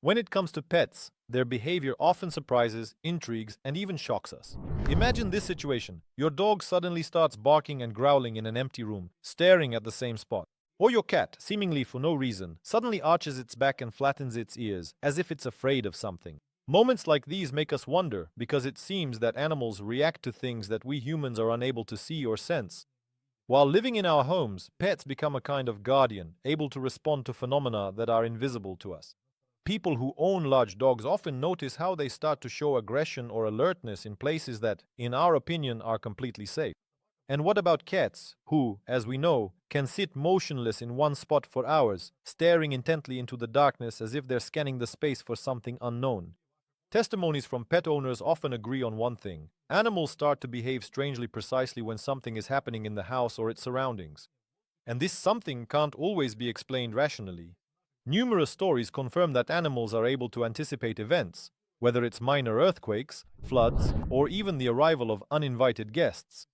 When it comes to pets, their behavior often surprises, intrigues, and even shocks us. Imagine this situation. Your dog suddenly starts barking and growling in an empty room, staring at the same spot. Or your cat, seemingly for no reason, suddenly arches its back and flattens its ears, as if it's afraid of something. Moments like these make us wonder because it seems that animals react to things that we humans are unable to see or sense. While living in our homes, pets become a kind of guardian, able to respond to phenomena that are invisible to us. People who own large dogs often notice how they start to show aggression or alertness in places that, in our opinion, are completely safe. And what about cats, who, as we know, can sit motionless in one spot for hours, staring intently into the darkness as if they're scanning the space for something unknown? Testimonies from pet owners often agree on one thing. Animals start to behave strangely precisely when something is happening in the house or its surroundings. And this something can't always be explained rationally. Numerous stories confirm that animals are able to anticipate events, whether it's minor earthquakes, floods, or even the arrival of uninvited guests.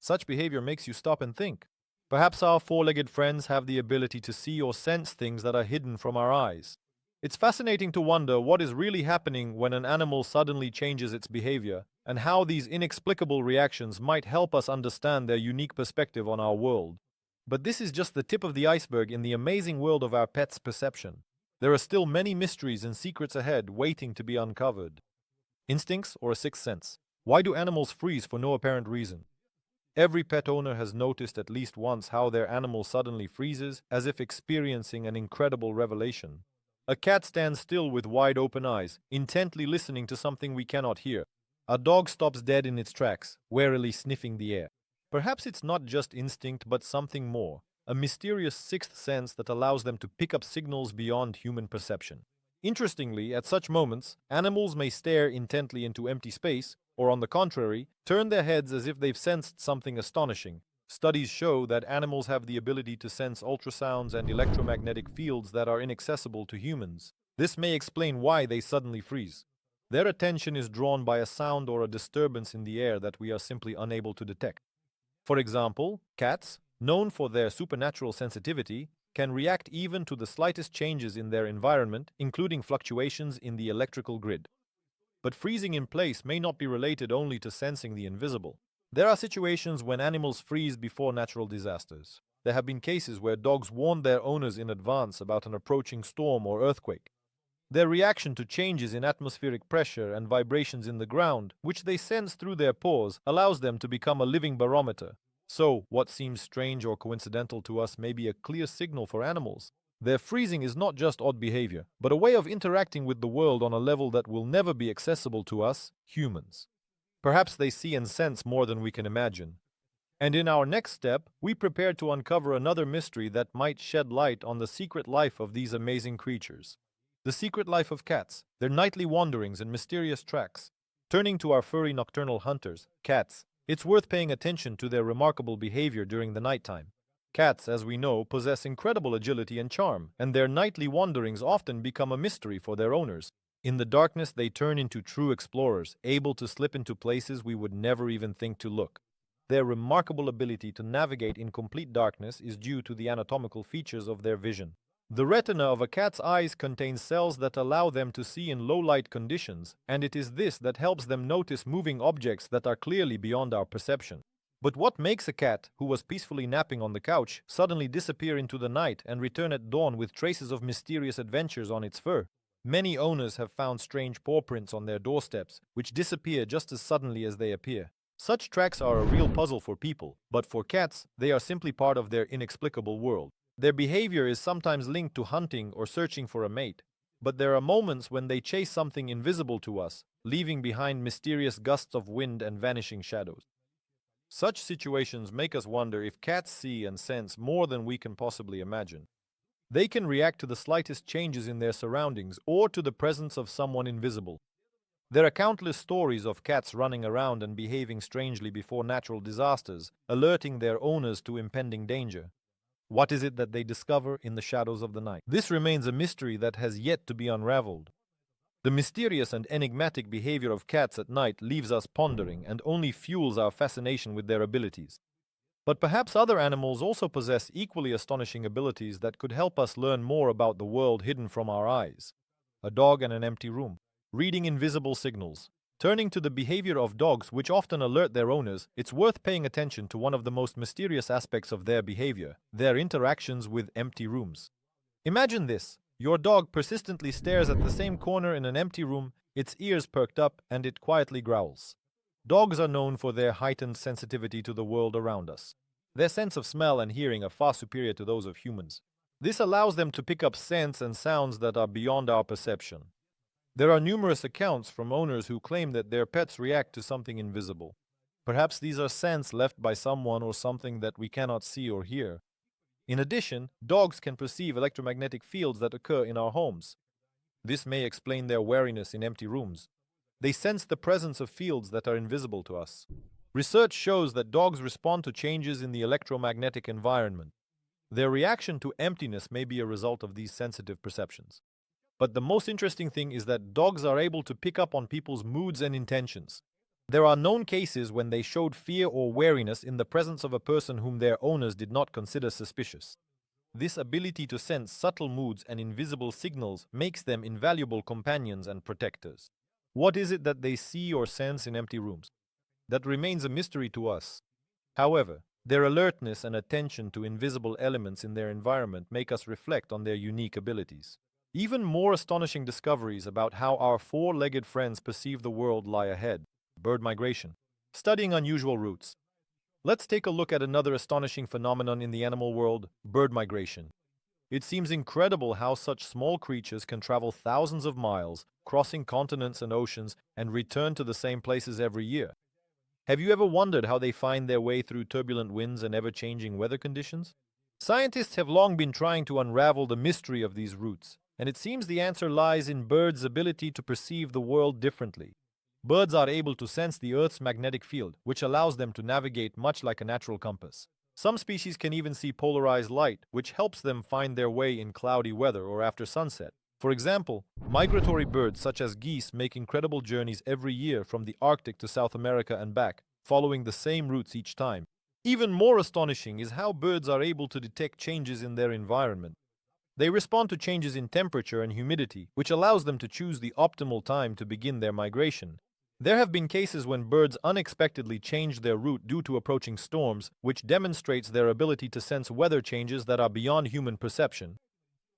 Such behavior makes you stop and think. Perhaps our four-legged friends have the ability to see or sense things that are hidden from our eyes. It's fascinating to wonder what is really happening when an animal suddenly changes its behavior, and how these inexplicable reactions might help us understand their unique perspective on our world. But this is just the tip of the iceberg in the amazing world of our pets' perception. There are still many mysteries and secrets ahead waiting to be uncovered. Instincts or a sixth sense? Why do animals freeze for no apparent reason? Every pet owner has noticed at least once how their animal suddenly freezes, as if experiencing an incredible revelation. A cat stands still with wide open eyes, intently listening to something we cannot hear. A dog stops dead in its tracks, warily sniffing the air. Perhaps it's not just instinct but something more, a mysterious sixth sense that allows them to pick up signals beyond human perception. Interestingly, at such moments, animals may stare intently into empty space, or on the contrary, turn their heads as if they've sensed something astonishing. Studies show that animals have the ability to sense ultrasounds and electromagnetic fields that are inaccessible to humans. This may explain why they suddenly freeze. Their attention is drawn by a sound or a disturbance in the air that we are simply unable to detect. For example, cats, known for their supernatural sensitivity, can react even to the slightest changes in their environment, including fluctuations in the electrical grid. But freezing in place may not be related only to sensing the invisible. There are situations when animals freeze before natural disasters. There have been cases where dogs warned their owners in advance about an approaching storm or earthquake. Their reaction to changes in atmospheric pressure and vibrations in the ground, which they sense through their paws, allows them to become a living barometer. So, what seems strange or coincidental to us may be a clear signal for animals. Their freezing is not just odd behavior, but a way of interacting with the world on a level that will never be accessible to us, humans. Perhaps they see and sense more than we can imagine. And in our next step, we prepare to uncover another mystery that might shed light on the secret life of these amazing creatures. The secret life of cats, their nightly wanderings and mysterious tracks. Turning to our furry nocturnal hunters, cats, it's worth paying attention to their remarkable behavior during the nighttime. Cats, as we know, possess incredible agility and charm, and their nightly wanderings often become a mystery for their owners. In the darkness, they turn into true explorers, able to slip into places we would never even think to look. Their remarkable ability to navigate in complete darkness is due to the anatomical features of their vision. The retina of a cat's eyes contains cells that allow them to see in low-light conditions, and it is this that helps them notice moving objects that are clearly beyond our perception. But what makes a cat, who was peacefully napping on the couch, suddenly disappear into the night and return at dawn with traces of mysterious adventures on its fur? Many owners have found strange paw prints on their doorsteps, which disappear just as suddenly as they appear. Such tracks are a real puzzle for people, but for cats, they are simply part of their inexplicable world. Their behavior is sometimes linked to hunting or searching for a mate, but there are moments when they chase something invisible to us, leaving behind mysterious gusts of wind and vanishing shadows. Such situations make us wonder if cats see and sense more than we can possibly imagine. They can react to the slightest changes in their surroundings or to the presence of someone invisible. There are countless stories of cats running around and behaving strangely before natural disasters, alerting their owners to impending danger. What is it that they discover in the shadows of the night? This remains a mystery that has yet to be unraveled. The mysterious and enigmatic behavior of cats at night leaves us pondering and only fuels our fascination with their abilities. But perhaps other animals also possess equally astonishing abilities that could help us learn more about the world hidden from our eyes. a dog and an empty room, reading invisible signals. Turning to the behavior of dogs, which often alert their owners, it's worth paying attention to one of the most mysterious aspects of their behavior, their interactions with empty rooms. Imagine this. Your dog persistently stares at the same corner in an empty room, its ears perked up, and it quietly growls. Dogs are known for their heightened sensitivity to the world around us. Their sense of smell and hearing are far superior to those of humans. This allows them to pick up scents and sounds that are beyond our perception. There are numerous accounts from owners who claim that their pets react to something invisible. Perhaps these are scents left by someone or something that we cannot see or hear. In addition, dogs can perceive electromagnetic fields that occur in our homes. This may explain their wariness in empty rooms. They sense the presence of fields that are invisible to us. Research shows that dogs respond to changes in the electromagnetic environment. Their reaction to emptiness may be a result of these sensitive perceptions. But the most interesting thing is that dogs are able to pick up on people's moods and intentions. There are known cases when they showed fear or wariness in the presence of a person whom their owners did not consider suspicious. This ability to sense subtle moods and invisible signals makes them invaluable companions and protectors. What is it that they see or sense in empty rooms? That remains a mystery to us. However, their alertness and attention to invisible elements in their environment make us reflect on their unique abilities. Even more astonishing discoveries about how our four-legged friends perceive the world lie ahead. Bird migration. Studying unusual routes. Let's take a look at another astonishing phenomenon in the animal world, bird migration. It seems incredible how such small creatures can travel thousands of miles, crossing continents and oceans, and return to the same places every year. Have you ever wondered how they find their way through turbulent winds and ever-changing weather conditions? Scientists have long been trying to unravel the mystery of these routes, and it seems the answer lies in birds' ability to perceive the world differently. Birds are able to sense the Earth's magnetic field, which allows them to navigate much like a natural compass. Some species can even see polarized light, which helps them find their way in cloudy weather or after sunset. For example, migratory birds such as geese make incredible journeys every year from the Arctic to South America and back, following the same routes each time. Even more astonishing is how birds are able to detect changes in their environment. They respond to changes in temperature and humidity, which allows them to choose the optimal time to begin their migration. There have been cases when birds unexpectedly change their route due to approaching storms, which demonstrates their ability to sense weather changes that are beyond human perception.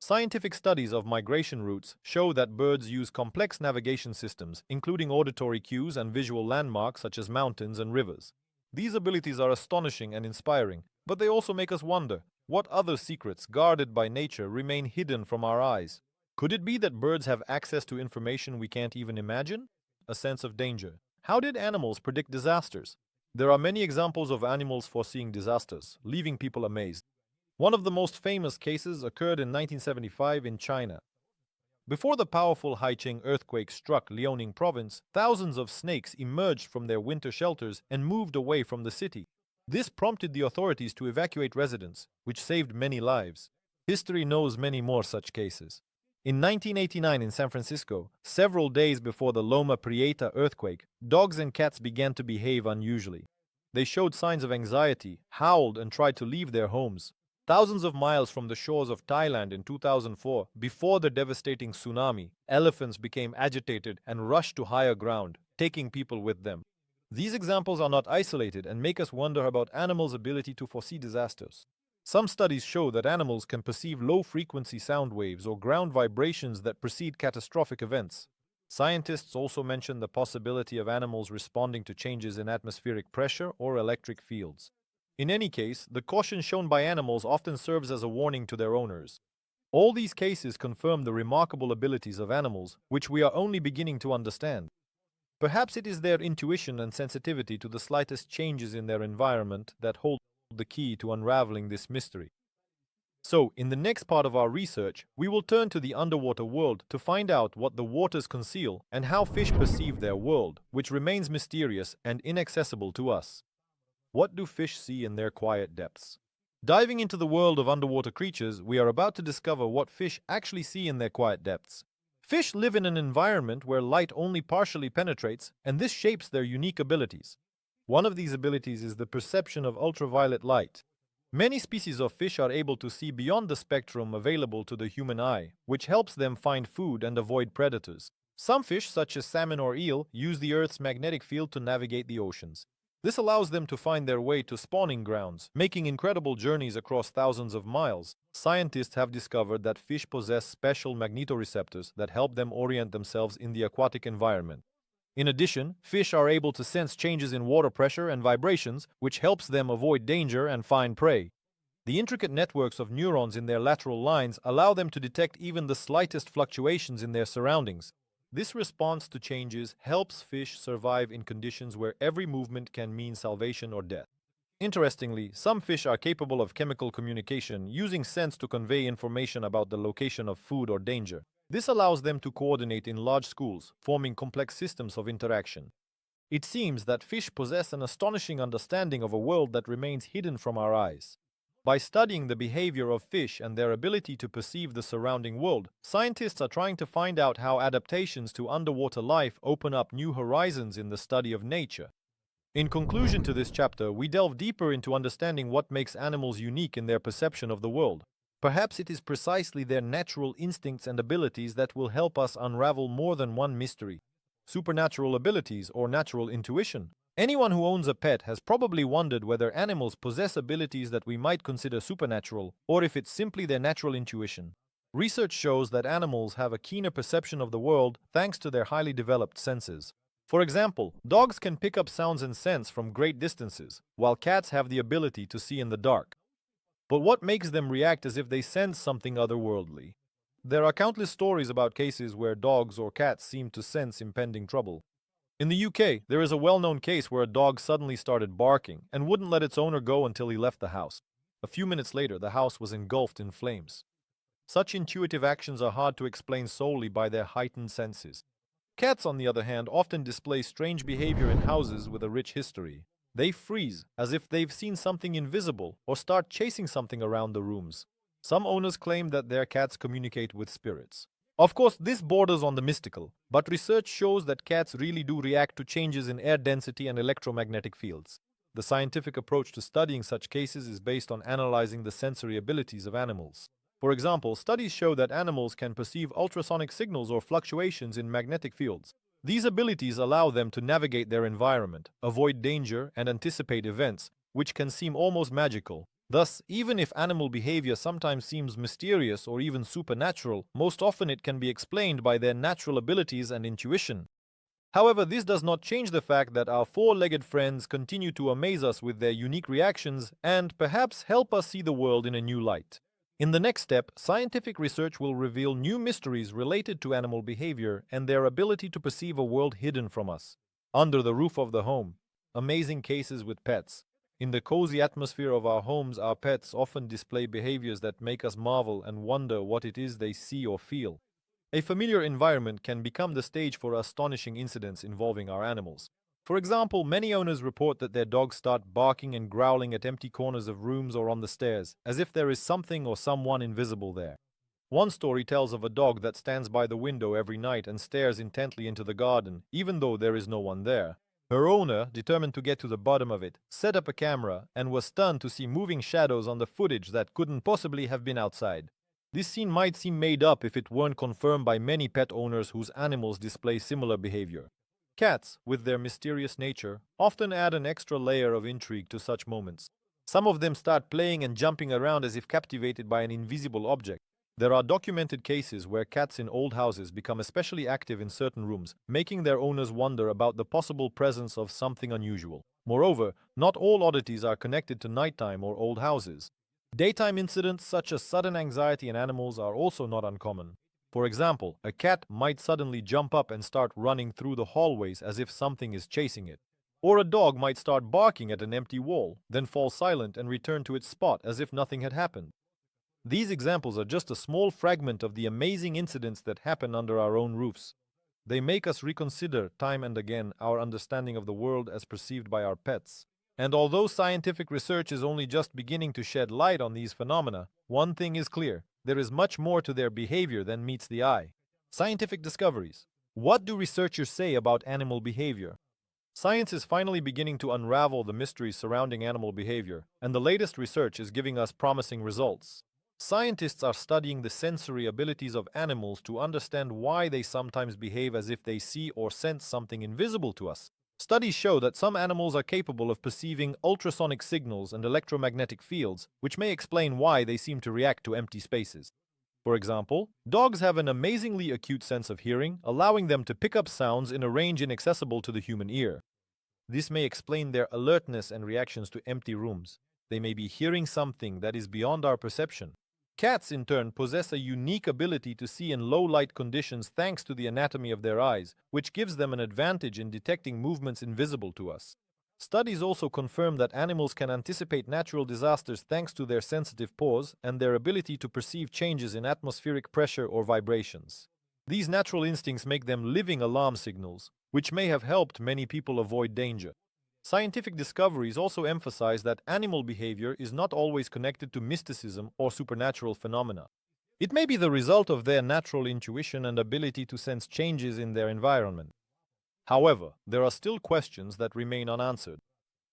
Scientific studies of migration routes show that birds use complex navigation systems, including auditory cues and visual landmarks such as mountains and rivers. These abilities are astonishing and inspiring, but they also make us wonder, what other secrets guarded by nature remain hidden from our eyes? Could it be that birds have access to information we can't even imagine? A sense of danger. How did animals predict disasters? There are many examples of animals foreseeing disasters, leaving people amazed. One of the most famous cases occurred in 1975 in China. Before the powerful Haicheng earthquake struck Liaoning province, thousands of snakes emerged from their winter shelters and moved away from the city. This prompted the authorities to evacuate residents, which saved many lives. History knows many more such cases. In 1989 in San Francisco, several days before the Loma Prieta earthquake, dogs and cats began to behave unusually. They showed signs of anxiety, howled, and tried to leave their homes. Thousands of miles from the shores of Thailand in 2004, before the devastating tsunami, elephants became agitated and rushed to higher ground, taking people with them. These examples are not isolated and make us wonder about animals' ability to foresee disasters. Some studies show that animals can perceive low-frequency sound waves or ground vibrations that precede catastrophic events. Scientists also mention the possibility of animals responding to changes in atmospheric pressure or electric fields. In any case, the caution shown by animals often serves as a warning to their owners. All these cases confirm the remarkable abilities of animals, which we are only beginning to understand. Perhaps it is their intuition and sensitivity to the slightest changes in their environment that hold the key to unraveling this mystery. So, in the next part of our research, we will turn to the underwater world to find out what the waters conceal and how fish perceive their world, which remains mysterious and inaccessible to us. What do fish see in their quiet depths? Diving into the world of underwater creatures, we are about to discover what fish actually see in their quiet depths. Fish live in an environment where light only partially penetrates, and this shapes their unique abilities. One of these abilities is the perception of ultraviolet light. Many species of fish are able to see beyond the spectrum available to the human eye, which helps them find food and avoid predators. Some fish, such as salmon or eel, use the Earth's magnetic field to navigate the oceans. This allows them to find their way to spawning grounds, making incredible journeys across thousands of miles. Scientists have discovered that fish possess special magnetoreceptors that help them orient themselves in the aquatic environment. In addition, fish are able to sense changes in water pressure and vibrations, which helps them avoid danger and find prey. The intricate networks of neurons in their lateral lines allow them to detect even the slightest fluctuations in their surroundings. This response to changes helps fish survive in conditions where every movement can mean salvation or death. Interestingly, some fish are capable of chemical communication, using scents to convey information about the location of food or danger. This allows them to coordinate in large schools, forming complex systems of interaction. It seems that fish possess an astonishing understanding of a world that remains hidden from our eyes. By studying the behavior of fish and their ability to perceive the surrounding world, scientists are trying to find out how adaptations to underwater life open up new horizons in the study of nature. In conclusion to this chapter, we delve deeper into understanding what makes animals unique in their perception of the world. Perhaps it is precisely their natural instincts and abilities that will help us unravel more than one mystery. Supernatural abilities or natural intuition. Anyone who owns a pet has probably wondered whether animals possess abilities that we might consider supernatural, or if it's simply their natural intuition. Research shows that animals have a keener perception of the world thanks to their highly developed senses. For example, dogs can pick up sounds and scents from great distances, while cats have the ability to see in the dark. But what makes them react as if they sense something otherworldly? There are countless stories about cases where dogs or cats seem to sense impending trouble. In the UK, there is a well-known case where a dog suddenly started barking and wouldn't let its owner go until he left the house. A few minutes later, the house was engulfed in flames. Such intuitive actions are hard to explain solely by their heightened senses. Cats, on the other hand, often display strange behavior in houses with a rich history. They freeze, as if they've seen something invisible, or start chasing something around the rooms. Some owners claim that their cats communicate with spirits. Of course, this borders on the mystical, but research shows that cats really do react to changes in air density and electromagnetic fields. The scientific approach to studying such cases is based on analyzing the sensory abilities of animals. For example, studies show that animals can perceive ultrasonic signals or fluctuations in magnetic fields. These abilities allow them to navigate their environment, avoid danger, and anticipate events, which can seem almost magical. Thus, even if animal behavior sometimes seems mysterious or even supernatural, most often it can be explained by their natural abilities and intuition. However, this does not change the fact that our four-legged friends continue to amaze us with their unique reactions and perhaps help us see the world in a new light. In the next step, scientific research will reveal new mysteries related to animal behavior and their ability to perceive a world hidden from us. Under the roof of the home, amazing cases with pets. In the cozy atmosphere of our homes, our pets often display behaviors that make us marvel and wonder what it is they see or feel. A familiar environment can become the stage for astonishing incidents involving our animals. For example, many owners report that their dogs start barking and growling at empty corners of rooms or on the stairs, as if there is something or someone invisible there. One story tells of a dog that stands by the window every night and stares intently into the garden, even though there is no one there. Her owner, determined to get to the bottom of it, set up a camera and was stunned to see moving shadows on the footage that couldn't possibly have been outside. This scene might seem made up if it weren't confirmed by many pet owners whose animals display similar behavior. Cats, with their mysterious nature, often add an extra layer of intrigue to such moments. Some of them start playing and jumping around as if captivated by an invisible object. There are documented cases where cats in old houses become especially active in certain rooms, making their owners wonder about the possible presence of something unusual. Moreover, not all oddities are connected to nighttime or old houses. Daytime incidents such as sudden anxiety in animals are also not uncommon. For example, a cat might suddenly jump up and start running through the hallways as if something is chasing it. Or a dog might start barking at an empty wall, then fall silent and return to its spot as if nothing had happened. These examples are just a small fragment of the amazing incidents that happen under our own roofs. They make us reconsider time and again our understanding of the world as perceived by our pets. And although scientific research is only just beginning to shed light on these phenomena, one thing is clear: there is much more to their behavior than meets the eye. Scientific discoveries. What do researchers say about animal behavior? Science is finally beginning to unravel the mysteries surrounding animal behavior, and the latest research is giving us promising results. Scientists are studying the sensory abilities of animals to understand why they sometimes behave as if they see or sense something invisible to us. Studies show that some animals are capable of perceiving ultrasonic signals and electromagnetic fields, which may explain why they seem to react to empty spaces. For example, dogs have an amazingly acute sense of hearing, allowing them to pick up sounds in a range inaccessible to the human ear. This may explain their alertness and reactions to empty rooms. They may be hearing something that is beyond our perception. Cats, in turn, possess a unique ability to see in low light conditions thanks to the anatomy of their eyes, which gives them an advantage in detecting movements invisible to us. Studies also confirm that animals can anticipate natural disasters thanks to their sensitive paws and their ability to perceive changes in atmospheric pressure or vibrations. These natural instincts make them living alarm signals, which may have helped many people avoid danger. Scientific discoveries also emphasize that animal behavior is not always connected to mysticism or supernatural phenomena. It may be the result of their natural intuition and ability to sense changes in their environment. However, there are still questions that remain unanswered.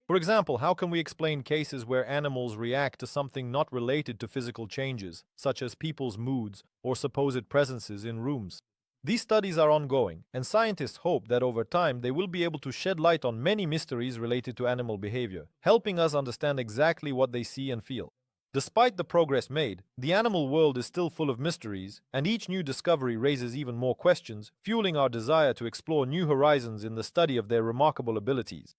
For example, how can we explain cases where animals react to something not related to physical changes, such as people's moods or supposed presences in rooms? These studies are ongoing, and scientists hope that over time they will be able to shed light on many mysteries related to animal behavior, helping us understand exactly what they see and feel. Despite the progress made, the animal world is still full of mysteries, and each new discovery raises even more questions, fueling our desire to explore new horizons in the study of their remarkable abilities.